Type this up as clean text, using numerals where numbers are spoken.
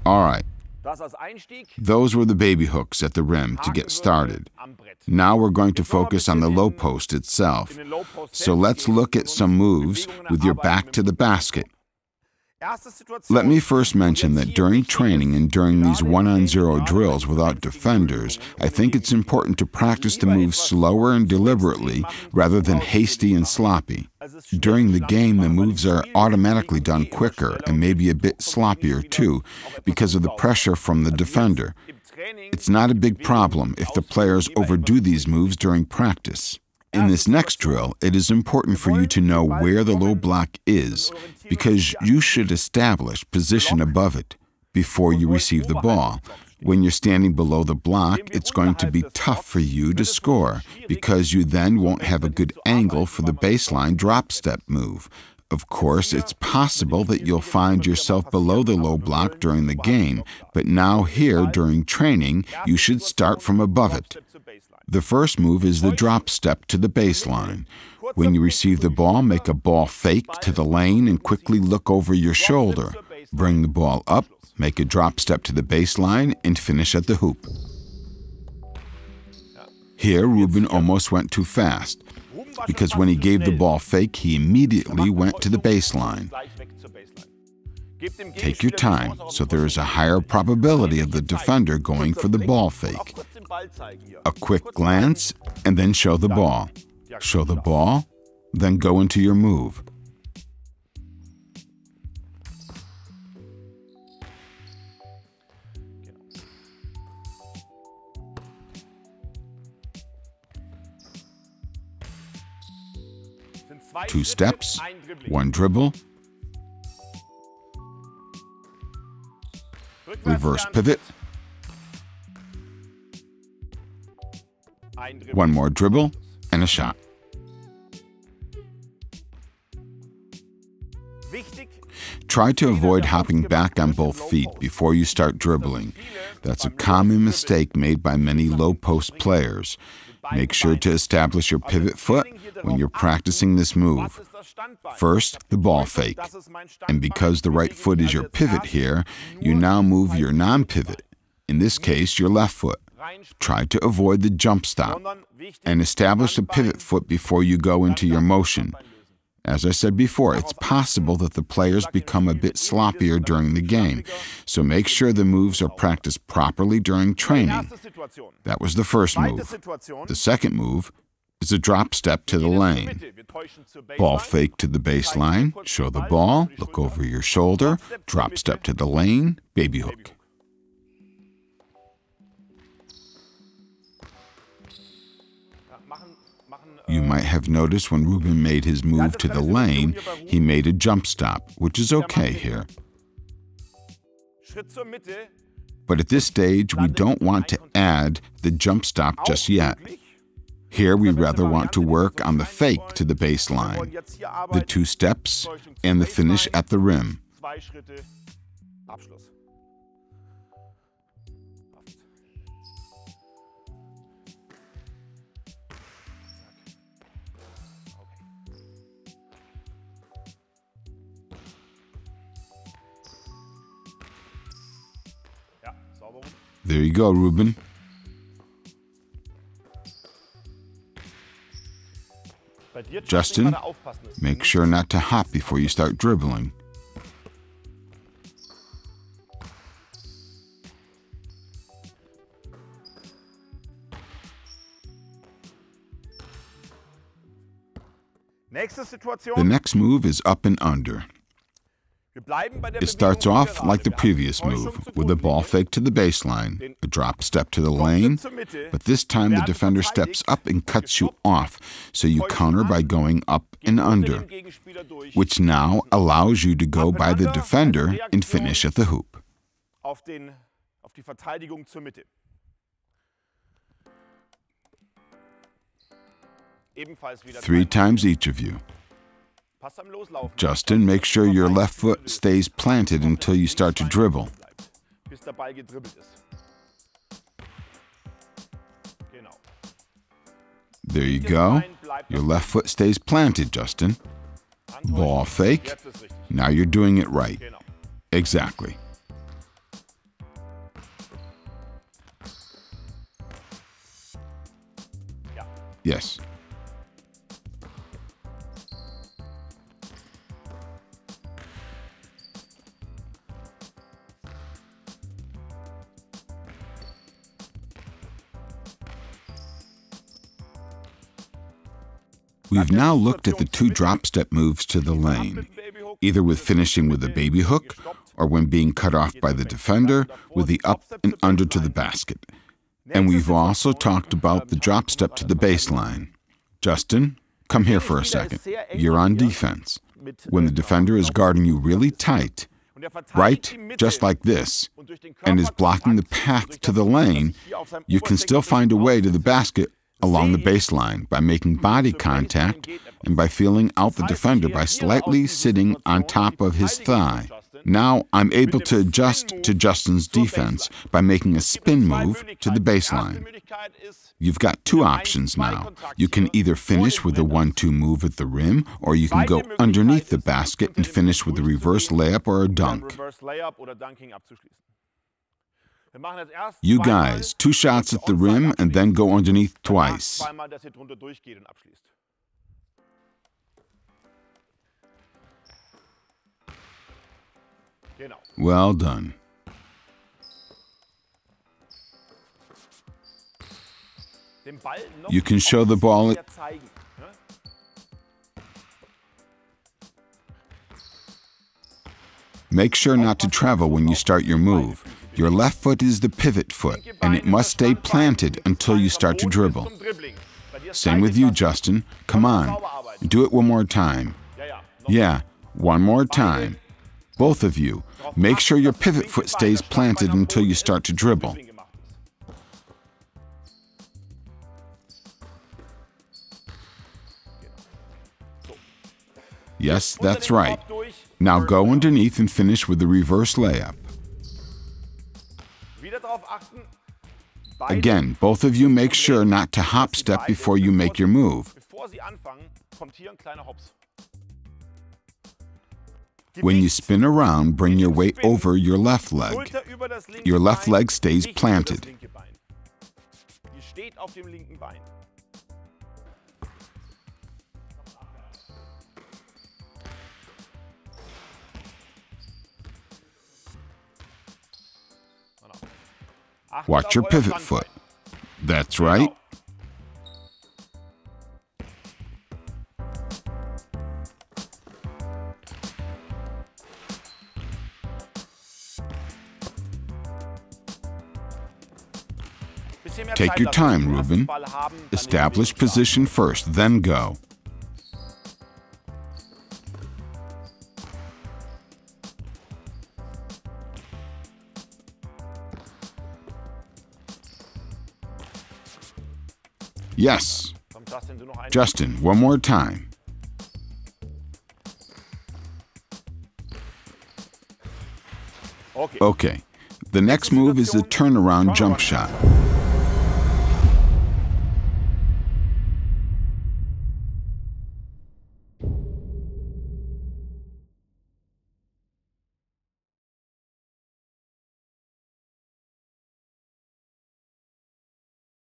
All right. Those were the baby hooks at the rim to get started. Now we're going to focus on the low post itself. So let's look at some moves with your back to the basket. Let me first mention that during training and during these 1-on-0 drills without defenders, I think it's important to practice the moves slower and deliberately rather than hasty and sloppy. During the game, the moves are automatically done quicker and maybe a bit sloppier too because of the pressure from the defender. It's not a big problem if the players overdo these moves during practice. In this next drill, it is important for you to know where the low block is because you should establish position above it before you receive the ball. When you're standing below the block, it's going to be tough for you to score because you then won't have a good angle for the baseline drop step move. Of course, it's possible that you'll find yourself below the low block during the game, but now here during training, you should start from above it. The first move is the drop step to the baseline. When you receive the ball, make a ball fake to the lane and quickly look over your shoulder. Bring the ball up, make a drop step to the baseline, and finish at the hoop. Here, Ruben almost went too fast, because when he gave the ball fake, he immediately went to the baseline. Take your time, so there is a higher probability of the defender going for the ball fake. A quick glance, and then show the ball. Show the ball, then go into your move. Two steps, one dribble, reverse pivot, one more dribble, and a shot. Try to avoid hopping back on both feet before you start dribbling. That's a common mistake made by many low post players. Make sure to establish your pivot foot when you're practicing this move. First, the ball fake. And because the right foot is your pivot here, you now move your non-pivot, in this case, your left foot. Try to avoid the jump stop and establish a pivot foot before you go into your motion. As I said before, it's possible that the players become a bit sloppier during the game, so make sure the moves are practiced properly during training. That was the first move. The second move is a drop step to the lane. Ball fake to the baseline, show the ball, look over your shoulder, drop step to the lane, baby hook. You might have noticed when Ruben made his move to the lane, he made a jump stop, which is okay here. But at this stage, we don't want to add the jump stop just yet. Here, we rather want to work on the fake to the baseline, the two steps, and the finish at the rim. There you go, Ruben. Justin, make sure not to hop before you start dribbling. The next move is up and under. It starts off like the previous move, with a ball fake to the baseline, a drop step to the lane, but this time the defender steps up and cuts you off, so you counter by going up and under, which now allows you to go by the defender and finish at the hoop. 3 times each of you. Justin, make sure your left foot stays planted until you start to dribble. There you go. Your left foot stays planted, Justin. Ball fake. Now you're doing it right. Exactly. Yes. We've now looked at the 2 drop step moves to the lane, either with finishing with a baby hook or when being cut off by the defender with the up and under to the basket. And we've also talked about the drop step to the baseline. Justin, come here for a second. You're on defense. When the defender is guarding you really tight, right, just like this, and is blocking the path to the lane, you can still find a way to the basket along the baseline by making body contact and by feeling out the defender by slightly sitting on top of his thigh. Now I'm able to adjust to Justin's defense by making a spin move to the baseline. You've got 2 options now. You can either finish with a 1-2 move at the rim, or you can go underneath the basket and finish with a reverse layup or a dunk. You guys, 2 shots at the rim and then go underneath twice. Well done. You can show the ball. Make sure not to travel when you start your move. Your left foot is the pivot foot, and it must stay planted until you start to dribble. Same with you, Justin. Come on. Do it one more time. Yeah, one more time. Both of you, make sure your pivot foot stays planted until you start to dribble. Yes, that's right. Now go underneath and finish with the reverse layup. Again, both of you make sure not to hop step before you make your move. When you spin around, bring your weight over your left leg. Your left leg stays planted. Watch your pivot foot. That's right. Take your time, Ruben. Establish position first, then go. Yes. Justin, one more time. Okay. The next move is the turnaround jump shot.